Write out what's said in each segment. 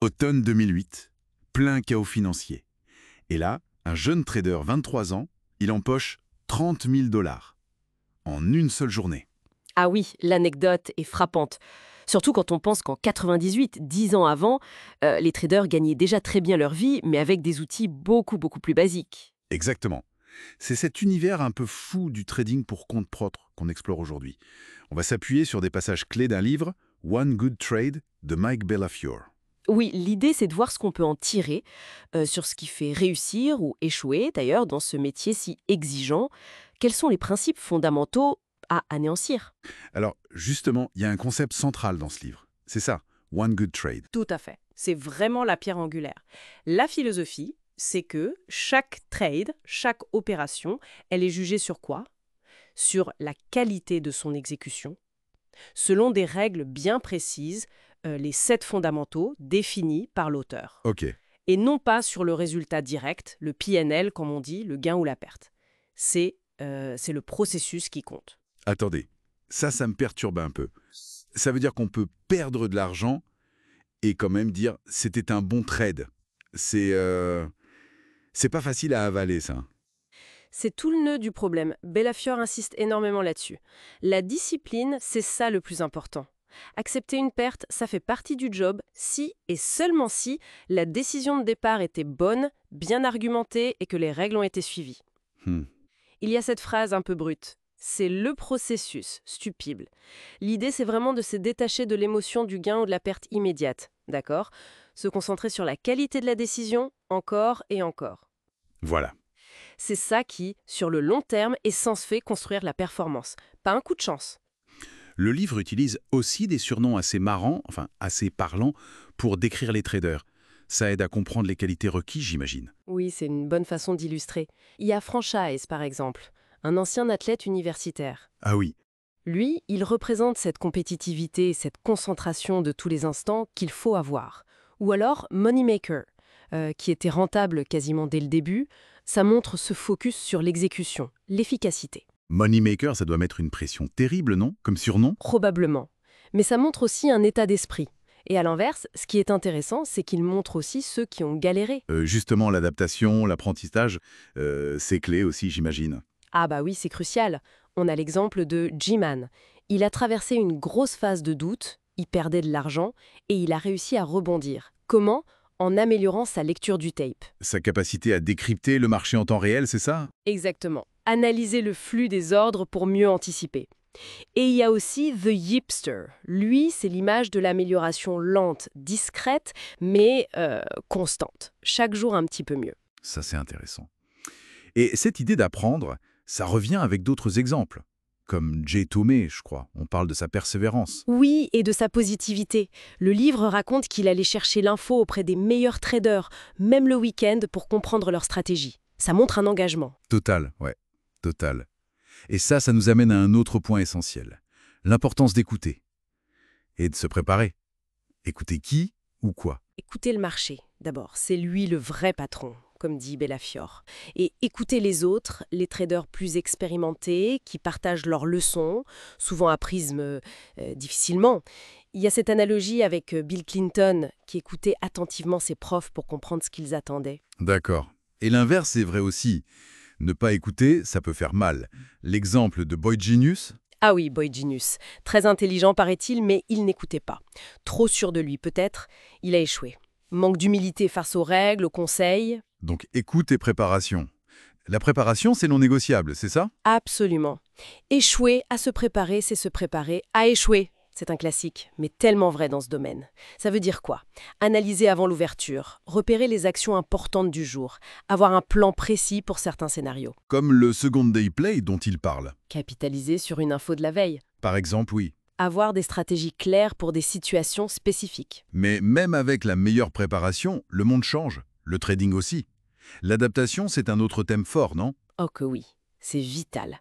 Automne 2008, plein chaos financier. Et là, un jeune trader, 23 ans, il empoche 30 000 $ en une seule journée. Ah oui, l'anecdote est frappante. Surtout quand on pense qu'en 98, 10 ans avant, les traders gagnaient déjà très bien leur vie, mais avec des outils beaucoup plus basiques. Exactement. C'est cet univers un peu fou du trading pour compte propre qu'on explore aujourd'hui. On va s'appuyer sur des passages clés d'un livre, One Good Trade, de Mike Bellafiore. Oui, l'idée, c'est de voir ce qu'on peut en tirer, sur ce qui fait réussir ou échouer, d'ailleurs, dans ce métier si exigeant. Quels sont les principes fondamentaux à anéantir? Alors, justement, il y a un concept central dans ce livre. C'est ça, One Good Trade. Tout à fait. C'est vraiment la pierre angulaire. La philosophie, c'est que chaque trade, chaque opération, elle est jugée sur quoi? Sur la qualité de son exécution, selon des règles bien précises, les 7 fondamentaux définis par l'auteur. Ok. Et non pas sur le résultat direct, le PNL, comme on dit, le gain ou la perte. C'est le processus qui compte. Attendez, ça me perturbe un peu. Ça veut dire qu'on peut perdre de l'argent et quand même dire c'était un bon trade. C'est pas facile à avaler, ça. C'est tout le nœud du problème. Bellafiore insiste énormément là-dessus. La discipline, c'est ça le plus important. Accepter une perte, ça fait partie du job si et seulement si la décision de départ était bonne, bien argumentée et que les règles ont été suivies. Il y a cette phrase un peu brute. C'est le processus, stupide. L'idée, c'est vraiment de se détacher de l'émotion du gain ou de la perte immédiate, d'accord? Se concentrer sur la qualité de la décision, encore et encore. Voilà. C'est ça qui, sur le long terme, est censé construire la performance, pas un coup de chance. Le livre utilise aussi des surnoms assez marrants, enfin assez parlants, pour décrire les traders. Ça aide à comprendre les qualités requises, j'imagine. Oui, c'est une bonne façon d'illustrer. Il y a Franchise, par exemple, un ancien athlète universitaire. Ah oui, Lui, il représente cette compétitivité, cette concentration de tous les instants qu'il faut avoir. Ou alors Moneymaker, qui était rentable quasiment dès le début. Ça montre ce focus sur l'exécution, l'efficacité. Moneymaker, ça doit mettre une pression terrible, non? Comme surnom? Probablement. Mais ça montre aussi un état d'esprit. Et à l'inverse, ce qui est intéressant, c'est qu'il montre aussi ceux qui ont galéré. Justement, l'adaptation, l'apprentissage, c'est clé aussi, j'imagine. Ah bah oui, c'est crucial. On a l'exemple de G-Man. Il a traversé une grosse phase de doute, il perdait de l'argent, et il a réussi à rebondir. Comment? En améliorant sa lecture du tape. Sa capacité à décrypter le marché en temps réel, c'est ça? Exactement. Analyser le flux des ordres pour mieux anticiper. Et il y a aussi The Yipster. Lui, c'est l'image de l'amélioration lente, discrète, mais constante. Chaque jour un petit peu mieux. Ça, c'est intéressant. Et cette idée d'apprendre, ça revient avec d'autres exemples. Comme Jay Tomei, je crois. On parle de sa persévérance. Oui, et de sa positivité. Le livre raconte qu'il allait chercher l'info auprès des meilleurs traders, même le week-end, pour comprendre leur stratégie. Ça montre un engagement. Total, ouais. Total. Et ça nous amène à un autre point essentiel. L'importance d'écouter. Et de se préparer. Écouter qui ou quoi? Écoutez le marché, d'abord. C'est lui le vrai patron, comme dit Bellafiore. Et écoutez les autres, les traders plus expérimentés, qui partagent leurs leçons, souvent apprises difficilement. Il y a cette analogie avec Bill Clinton, qui écoutait attentivement ses profs pour comprendre ce qu'ils attendaient. D'accord. Et l'inverse est vrai aussi. Ne pas écouter, ça peut faire mal. L'exemple de Boy Genius? Ah oui, Boy Genius. Très intelligent, paraît-il, mais il n'écoutait pas. Trop sûr de lui, peut-être, il a échoué. Manque d'humilité face aux règles, aux conseils. Donc écoute et préparation. La préparation, c'est non négociable, c'est ça? Absolument. Échouer à se préparer, c'est se préparer à échouer. C'est un classique, mais tellement vrai dans ce domaine. Ça veut dire quoi? Analyser avant l'ouverture, repérer les actions importantes du jour, avoir un plan précis pour certains scénarios. Comme le second day play dont il parle. Capitaliser sur une info de la veille. Par exemple, oui. Avoir des stratégies claires pour des situations spécifiques. Mais même avec la meilleure préparation, le monde change. Le trading aussi. L'adaptation, c'est un autre thème fort, non? Oh que oui, c'est vital.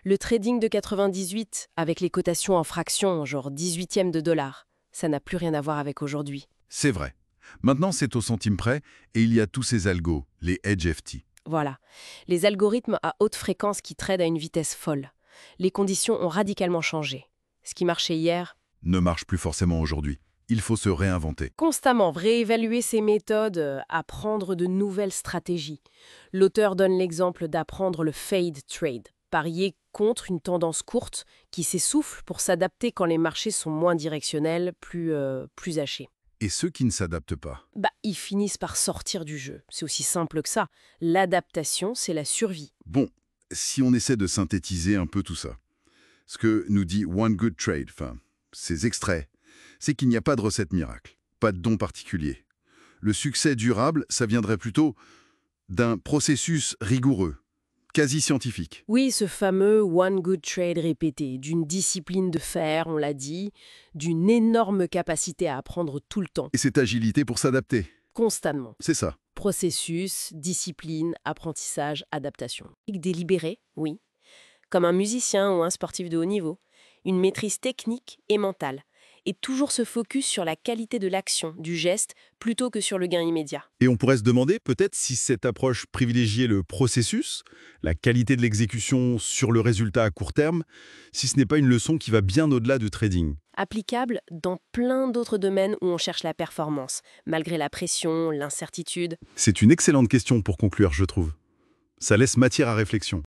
Le trading de 98, avec les cotations en fractions, genre 18e de dollar, ça n'a plus rien à voir avec aujourd'hui. C'est vrai. Maintenant, c'est au centime près, et il y a tous ces algos, les Hedge FT. Voilà. Les algorithmes à haute fréquence qui tradent à une vitesse folle. Les conditions ont radicalement changé. Ce qui marchait hier, Ne marche plus forcément aujourd'hui. il faut se réinventer. Constamment réévaluer ses méthodes, apprendre de nouvelles stratégies. L'auteur donne l'exemple d'apprendre le fade trade, parier contre une tendance courte qui s'essouffle pour s'adapter quand les marchés sont moins directionnels, plus hachés. Et ceux qui ne s'adaptent pas? Ils finissent par sortir du jeu. C'est aussi simple que ça. L'adaptation, c'est la survie. Bon, si on essaie de synthétiser un peu tout ça, ce que nous dit One Good Trade, ces extraits, c'est qu'il n'y a pas de recette miracle, pas de don particulier. Le succès durable, ça viendrait plutôt d'un processus rigoureux, quasi scientifique. Oui, ce fameux one good trade répété, d'une discipline de fer, on l'a dit, d'une énorme capacité à apprendre tout le temps, Et cette agilité pour s'adapter, constamment. c'est ça. Processus, discipline, apprentissage, adaptation. Délibéré, oui. Comme un musicien ou un sportif de haut niveau. Une maîtrise technique et mentale. Et toujours se focus sur la qualité de l'action, du geste, plutôt que sur le gain immédiat. Et on pourrait se demander peut-être si cette approche privilégiait le processus, la qualité de l'exécution sur le résultat à court terme, si ce n'est pas une leçon qui va bien au-delà du trading. Applicable dans plein d'autres domaines où on cherche la performance, malgré la pression, l'incertitude. C'est une excellente question pour conclure, je trouve. Ça laisse matière à réflexion.